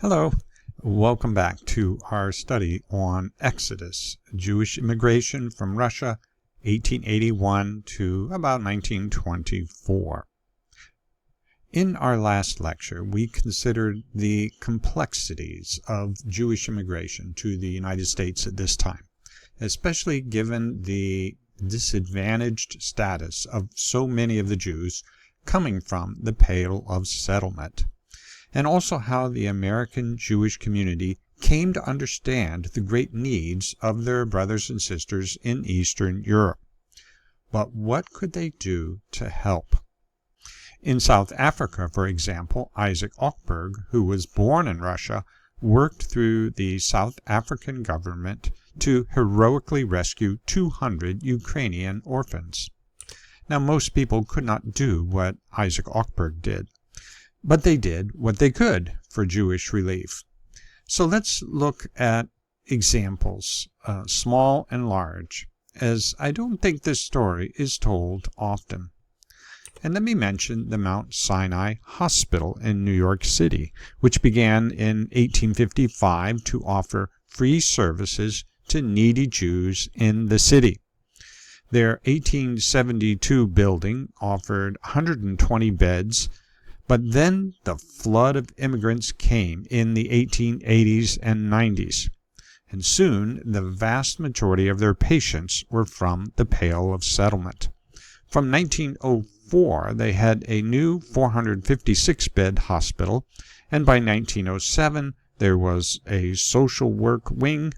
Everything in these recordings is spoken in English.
Hello, welcome back to our study on Exodus, Jewish immigration from Russia, 1881 to about 1924. In our last lecture, we considered the complexities of Jewish immigration to the United States at this time, especially given the disadvantaged status of so many of the Jews coming from the Pale of Settlement, and also how the American Jewish community came to understand the great needs of their brothers and sisters in Eastern Europe. But what could they do to help? In South Africa, for example, Isaac Ochberg, who was born in Russia, worked through the South African government to heroically rescue 200 Ukrainian orphans. Now, most people could not do what Isaac Ochberg did, but they did what they could for Jewish relief. So let's look at examples, small and large, as I don't think this story is told often. And let me mention the Mount Sinai Hospital in New York City, which began in 1855 to offer free services to needy Jews in the city. Their 1872 building offered 120 beds, but then the flood of immigrants came in the 1880s and 90s, and soon the vast majority of their patients were from the Pale of Settlement. From 1904, they had a new 456-bed hospital, and by 1907, there was a social work wing.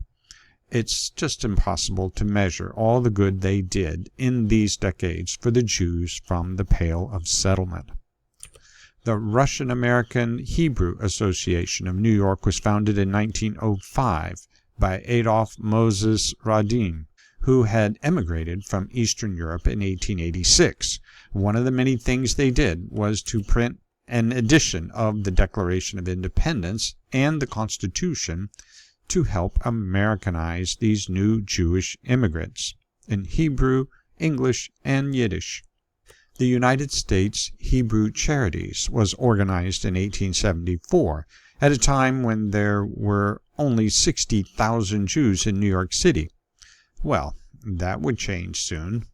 It's just impossible to measure all the good they did in these decades for the Jews from the Pale of Settlement. The Russian-American Hebrew Association of New York was founded in 1905 by Adolf Moses Radin, who had emigrated from Eastern Europe in 1886. One of the many things they did was to print an edition of the Declaration of Independence and the Constitution to help Americanize these new Jewish immigrants in Hebrew, English, and Yiddish. The United States Hebrew Charities was organized in 1874, at a time when there were only 60,000 Jews in New York City. Well, that would change soon.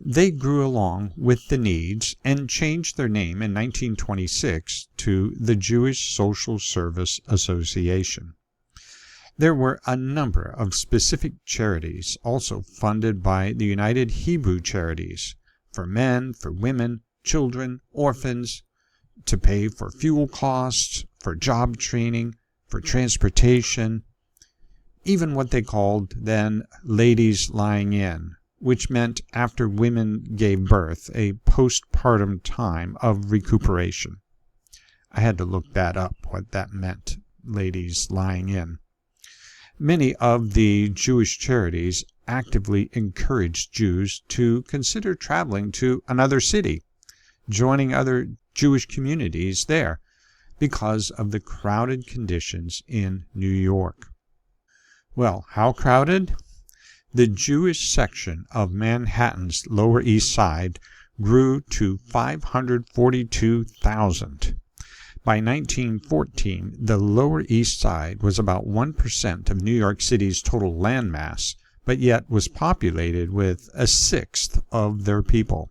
They grew along with the needs and changed their name in 1926 to the Jewish Social Service Association. There were a number of specific charities also funded by the United Hebrew Charities, for men, for women, children, orphans, to pay for fuel costs, for job training, for transportation, even what they called then ladies lying in, which meant after women gave birth, a postpartum time of recuperation. I had to look that up, what that meant, ladies lying in. Many of the Jewish charities actively encouraged Jews to consider traveling to another city, joining other Jewish communities there, because of the crowded conditions in New York. Well, how crowded? The Jewish section of Manhattan's Lower East Side grew to 542,000. By 1914, the Lower East Side was about 1% of New York City's total landmass, but yet was populated with a sixth of their people.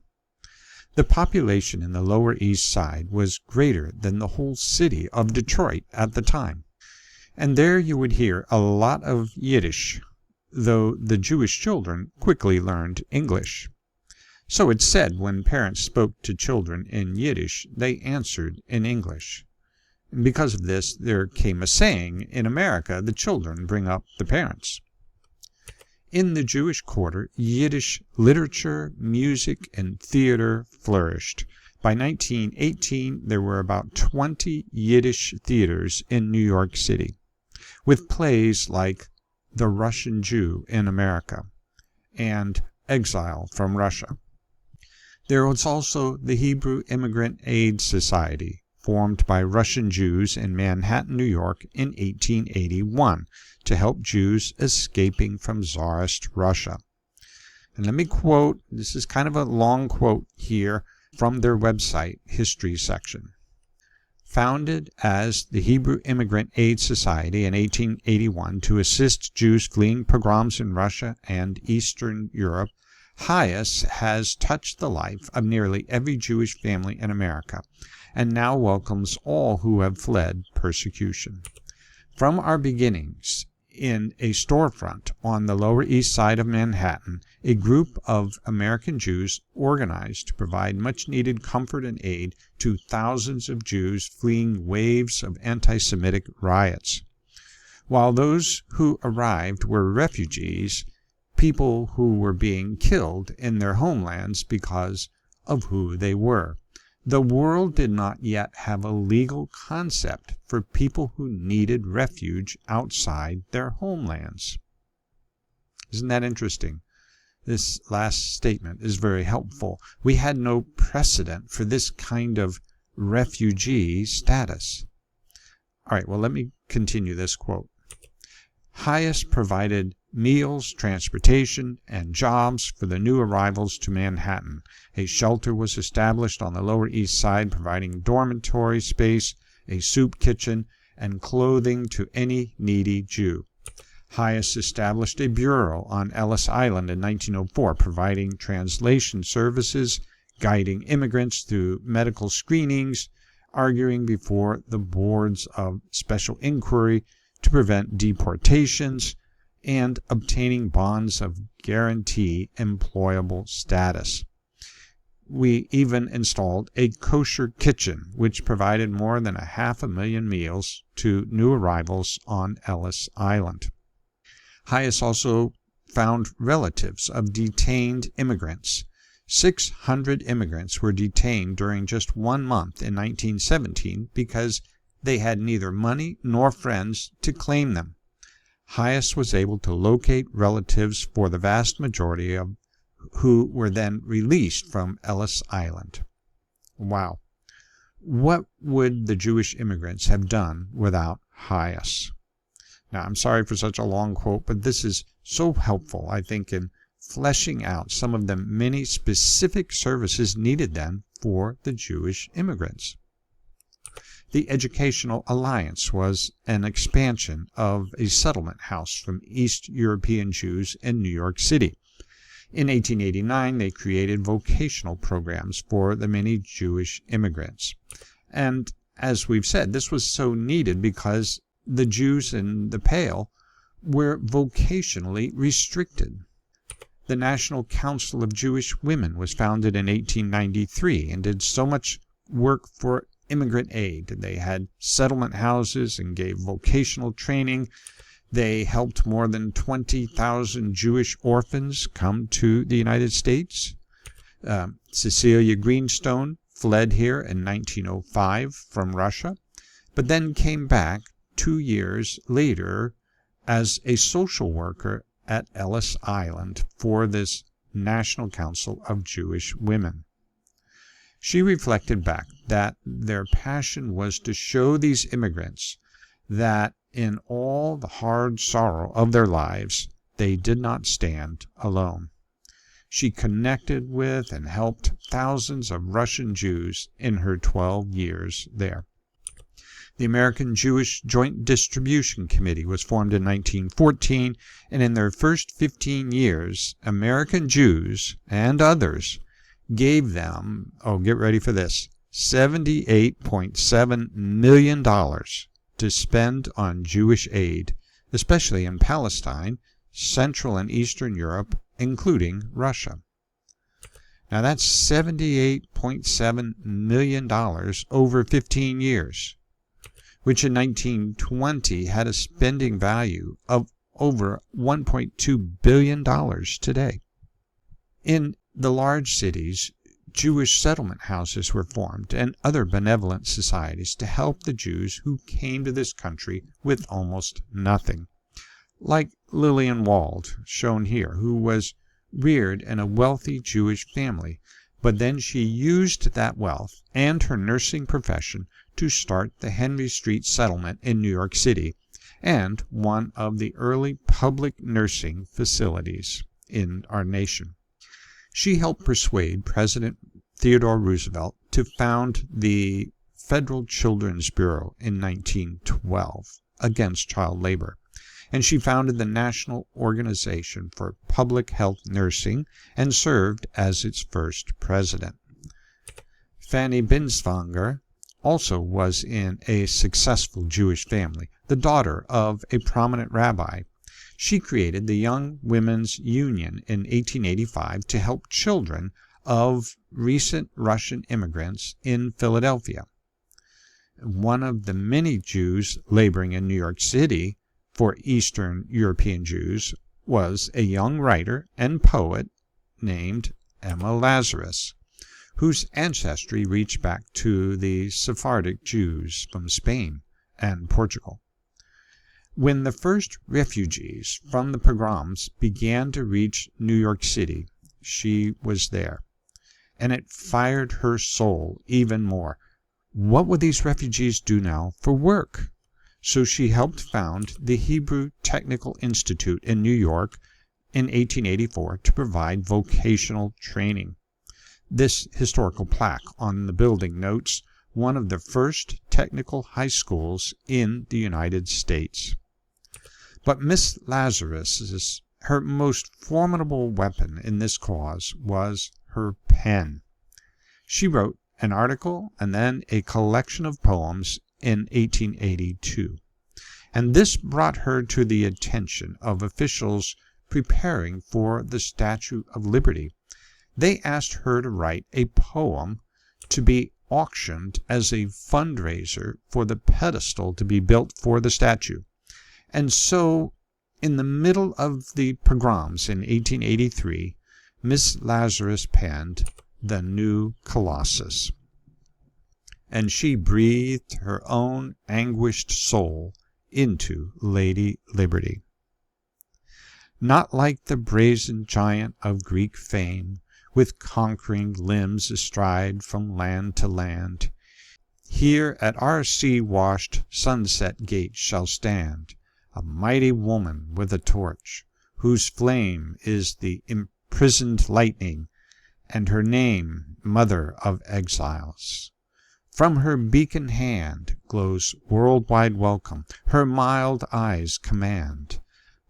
The population in the Lower East Side was greater than the whole city of Detroit at the time. And there you would hear a lot of Yiddish, though the Jewish children quickly learned English. So it's said when parents spoke to children in Yiddish, they answered in English. And because of this, there came a saying, in America, the children bring up the parents. In the Jewish quarter, Yiddish literature, music, and theater flourished. By 1918, there were about 20 Yiddish theaters in New York City, with plays like The Russian Jew in America and Exile from Russia. There was also the Hebrew Immigrant Aid Society, formed by Russian Jews in Manhattan, New York in 1881 to help Jews escaping from Tsarist Russia. And let me quote, this is kind of a long quote here from their website history section. Founded as the Hebrew Immigrant Aid Society in 1881 to assist Jews fleeing pogroms in Russia and Eastern Europe, HIAS has touched the life of nearly every Jewish family in America and now welcomes all who have fled persecution. From our beginnings, in a storefront on the Lower East Side of Manhattan, a group of American Jews organized to provide much-needed comfort and aid to thousands of Jews fleeing waves of anti-Semitic riots. While those who arrived were refugees, people who were being killed in their homelands because of who they were. The world did not yet have a legal concept for people who needed refuge outside their homelands. Isn't that interesting? This last statement is very helpful. We had no precedent for this kind of refugee status. All right, well, let me continue this quote. HIAS provided meals, transportation, and jobs for the new arrivals to Manhattan. A shelter was established on the Lower East Side, providing dormitory space, a soup kitchen, and clothing to any needy Jew. HIAS established a bureau on Ellis Island in 1904, providing translation services, guiding immigrants through medical screenings, arguing before the boards of special inquiry to prevent deportations, and obtaining bonds of guarantee employable status. We even installed a kosher kitchen, which provided more than 500,000 meals to new arrivals on Ellis Island. HIAS also found relatives of detained immigrants. 600 immigrants were detained during just 1 month in 1917 because they had neither money nor friends to claim them. HIAS was able to locate relatives for the vast majority of who were then released from Ellis Island. Wow. What would the Jewish immigrants have done without HIAS? Now, I'm sorry for such a long quote, but this is so helpful, I think, in fleshing out some of the many specific services needed then for the Jewish immigrants. The Educational Alliance was an expansion of a settlement house from East European Jews in New York City. In 1889, they created vocational programs for the many Jewish immigrants. And as we've said, this was so needed because the Jews in the Pale were vocationally restricted. The National Council of Jewish Women was founded in 1893 and did so much work for immigrant aid. They had settlement houses and gave vocational training. They helped more than 20,000 Jewish orphans come to the United States. Cecilia Greenstone fled here in 1905 from Russia, but then came back 2 years later as a social worker at Ellis Island for this National Council of Jewish Women. She reflected back that their passion was to show these immigrants that in all the hard sorrow of their lives, they did not stand alone. She connected with and helped thousands of Russian Jews in her 12 years there. The American Jewish Joint Distribution Committee was formed in 1914, and in their first 15 years, American Jews and others gave them, get ready for this, $78.7 million to spend on Jewish aid, especially in Palestine, Central and Eastern Europe, including Russia. Now that's $78.7 million over 15 years, which in 1920 had a spending value of over $1.2 billion today. In the large cities, Jewish settlement houses were formed and other benevolent societies to help the Jews who came to this country with almost nothing. Like Lillian Wald, shown here, who was reared in a wealthy Jewish family, but then she used that wealth and her nursing profession to start the Henry Street Settlement in New York City and one of the early public nursing facilities in our nation. She helped persuade President Theodore Roosevelt to found the Federal Children's Bureau in 1912 against child labor, and she founded the National Organization for Public Health Nursing and served as its first president. Fanny Binswanger also was in a successful Jewish family, the daughter of a prominent rabbi. She created the Young Women's Union in 1885 to help children of recent Russian immigrants in Philadelphia. One of the many Jews laboring in New York City for Eastern European Jews was a young writer and poet named Emma Lazarus, whose ancestry reached back to the Sephardic Jews from Spain and Portugal. When the first refugees from the pogroms began to reach New York City, she was there, and it fired her soul even more. What would these refugees do now for work? So she helped found the Hebrew Technical Institute in New York in 1884 to provide vocational training. This historical plaque on the building notes one of the first technical high schools in the United States. But Miss Lazarus, her most formidable weapon in this cause was her pen. She wrote an article and then a collection of poems in 1882, and this brought her to the attention of officials preparing for the Statue of Liberty. They asked her to write a poem to be auctioned as a fundraiser for the pedestal to be built for the statue. And so, in the middle of the pogroms in 1883, Miss Lazarus penned The New Colossus, and she breathed her own anguished soul into Lady Liberty. Not like the brazen giant of Greek fame, with conquering limbs astride from land to land, here at our sea-washed sunset gate shall stand a mighty woman with a torch, whose flame is the imprisoned lightning, and her name Mother of Exiles. From her beacon hand glows worldwide welcome, her mild eyes command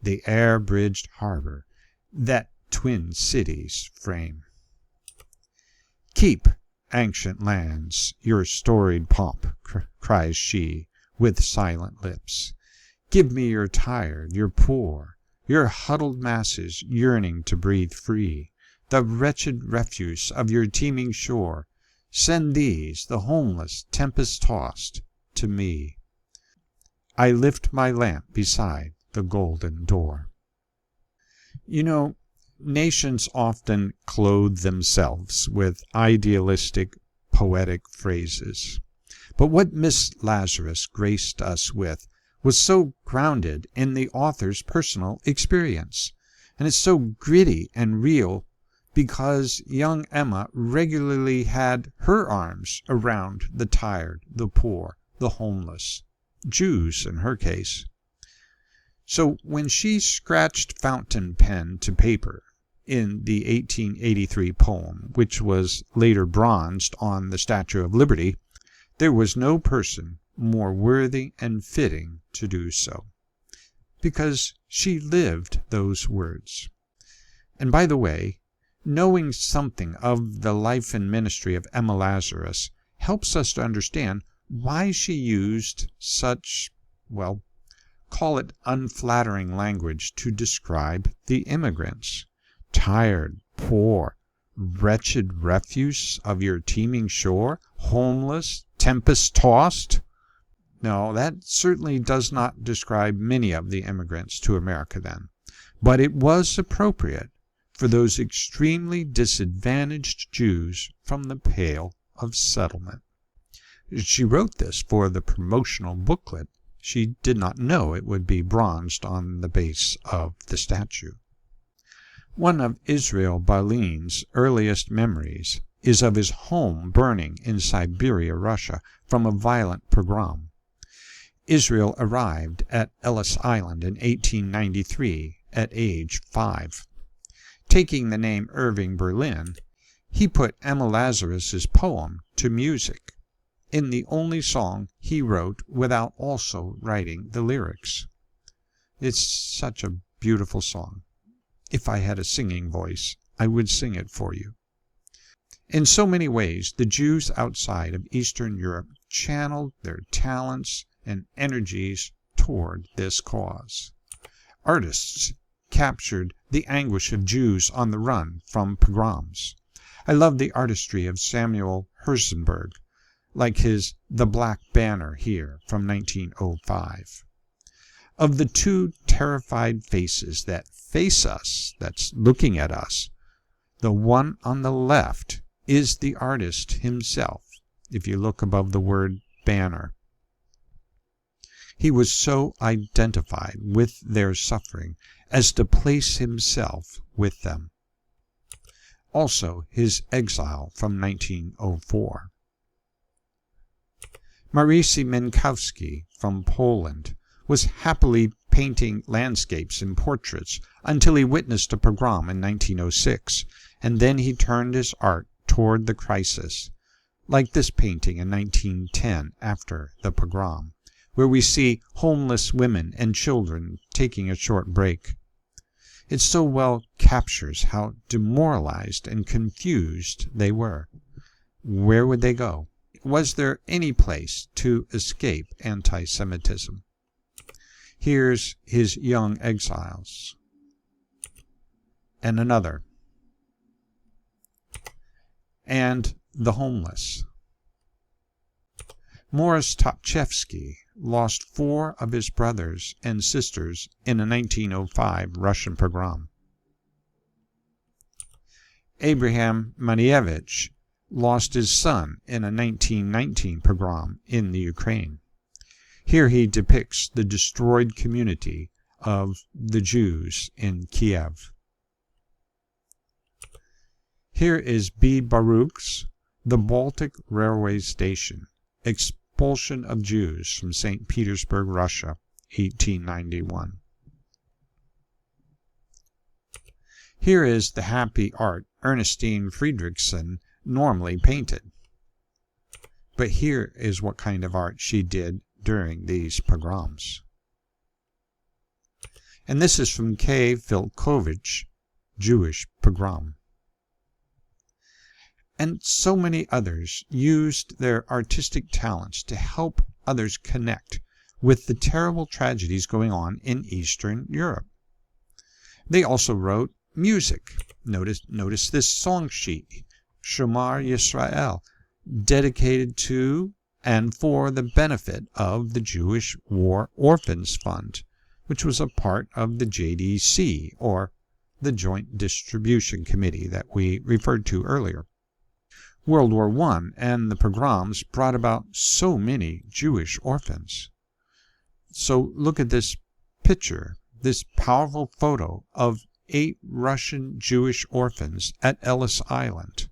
the air-bridged harbor that twin cities frame. Keep, ancient lands, your storied pomp, cries she, with silent lips. Give me your tired, your poor, your huddled masses yearning to breathe free, the wretched refuse of your teeming shore. Send these, the homeless, tempest-tossed, to me. I lift my lamp beside the golden door. You know, nations often clothe themselves with idealistic, poetic phrases. But what Miss Lazarus graced us with was so grounded in the author's personal experience, and it's so gritty and real because young Emma regularly had her arms around the tired, the poor, the homeless, Jews in her case. So when she scratched fountain pen to paper in the 1883 poem, which was later bronzed on the Statue of Liberty, there was no person more worthy and fitting to do so, because she lived those words. And by the way, knowing something of the life and ministry of Emma Lazarus helps us to understand why she used such, well, call it unflattering language to describe the immigrants. Tired, poor, wretched refuse of your teeming shore, homeless, tempest-tossed. No, that certainly does not describe many of the immigrants to America then, but it was appropriate for those extremely disadvantaged Jews from the Pale of Settlement. She wrote this for the promotional booklet. She did not know it would be bronzed on the base of the statue. One of Israel Balin's earliest memories is of his home burning in Siberia, Russia, from a violent pogrom. Israel arrived at Ellis Island in 1893 at age 5. Taking the name Irving Berlin, he put Emma Lazarus's poem to music. in the only song he wrote without also writing the lyrics. It's such a beautiful song. If I had a singing voice, I would sing it for you. In so many ways, the Jews outside of Eastern Europe channeled their talents and energies toward this cause. Artists captured the anguish of Jews on the run from pogroms. I love the artistry of Samuel Herzenberg, like his The Black Banner here from 1905. Of the two terrified faces that face us, that's looking at us, the one on the left is the artist himself, if you look above the word banner. He was so identified with their suffering as to place himself with them. Also, his exile from 1904. Marysi Minkowski from Poland was happily painting landscapes and portraits until he witnessed a pogrom in 1906, and then he turned his art toward the crisis, like this painting in 1910 after the pogrom, where we see homeless women and children taking a short break. It so well captures how demoralized and confused they were. Where would they go? Was there any place to escape anti-Semitism? Here's his young exiles. And another. And the homeless. Morris Topchevsky lost 4 of his brothers and sisters in a 1905 Russian pogrom. Abraham Manievich lost his son in a 1919 pogrom in the Ukraine. Here he depicts the destroyed community of the Jews in Kiev. Here is B. Baruch's The Baltic Railway Station, Expulsion of Jews from St. Petersburg, Russia, 1891. Here is the happy art Ernestine Friedrichsen normally painted. But here is what kind of art she did during these pogroms. And this is from K. Filkovich, Jewish Pogrom. And so many others used their artistic talents to help others connect with the terrible tragedies going on in Eastern Europe. They also wrote music. Notice this song sheet, Shomar Yisrael, dedicated to and for the benefit of the Jewish War Orphans Fund, which was a part of the JDC, or the Joint Distribution Committee that we referred to earlier. World War I and the pogroms brought about so many Jewish orphans. So look at this picture, this powerful photo of 8 Russian Jewish orphans at Ellis Island.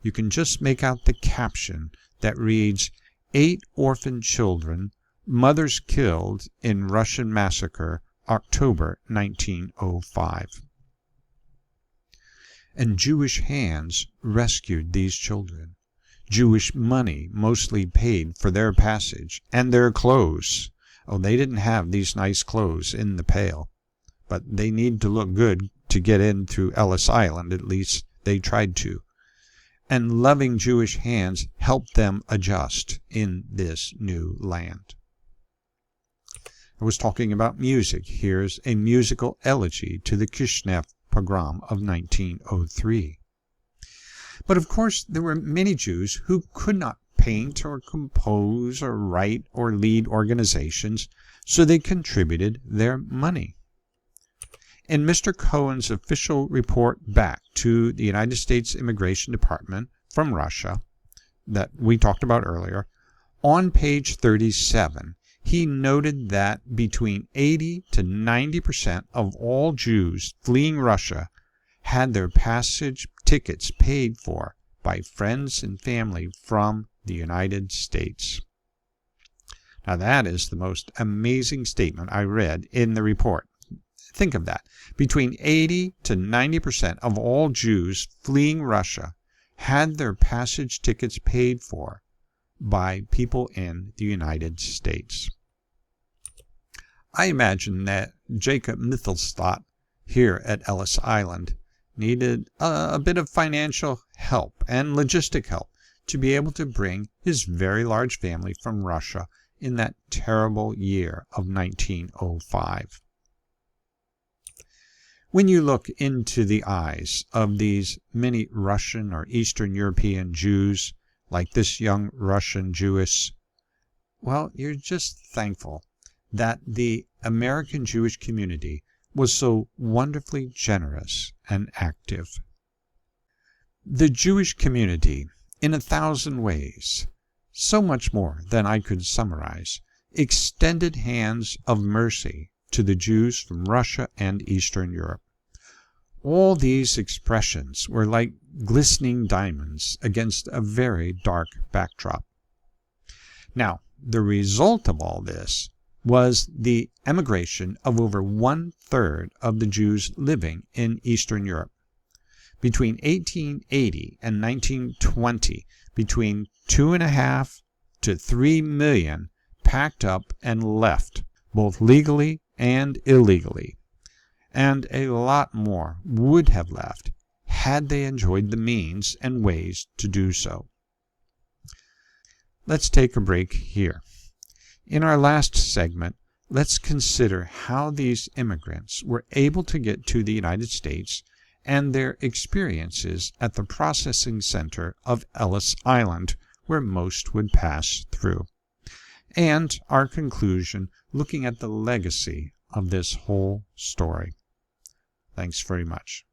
You can just make out the caption that reads, 8 orphan children, mothers killed in Russian massacre, October 1905. And Jewish hands rescued these children. Jewish money mostly paid for their passage and their clothes. Oh, they didn't have these nice clothes in the Pale, but they need to look good to get in through Ellis Island, at least they tried to. And loving Jewish hands helped them adjust in this new land. I was talking about music. Here's a musical elegy to the Kishinev pogrom of 1903. But of course, there were many Jews who could not paint or compose or write or lead organizations, so they contributed their money. In Mr. Cohen's official report back to the United States Immigration Department from Russia that we talked about earlier, on page 37, he noted that between 80 to 90% of all Jews fleeing Russia had their passage tickets paid for by friends and family from the United States. Now that is the most amazing statement I read in the report. Think of that. Between 80 to 90% of all Jews fleeing Russia had their passage tickets paid for by people in the United States. I imagine that Jacob Mithelstadt here at Ellis Island needed a bit of financial help and logistic help to be able to bring his very large family from Russia in that terrible year of 1905. When you look into the eyes of these many Russian or Eastern European Jews, like this young Russian Jewess, well, you're just thankful that the American Jewish community was so wonderfully generous and active. The Jewish community, in 1,000 ways, so much more than I could summarize, extended hands of mercy to the Jews from Russia and Eastern Europe. All these expressions were like glistening diamonds against a very dark backdrop. Now, the result of all this was the emigration of over 1/3 of the Jews living in Eastern Europe. Between 1880 and 1920, between 2.5 to 3 million packed up and left, both legally and illegally. And a lot more would have left had they enjoyed the means and ways to do so. Let's take a break here. In our last segment, let's consider how these immigrants were able to get to the United States and their experiences at the processing center of Ellis Island, where most would pass through. And our conclusion, looking at the legacy of this whole story. Thanks very much.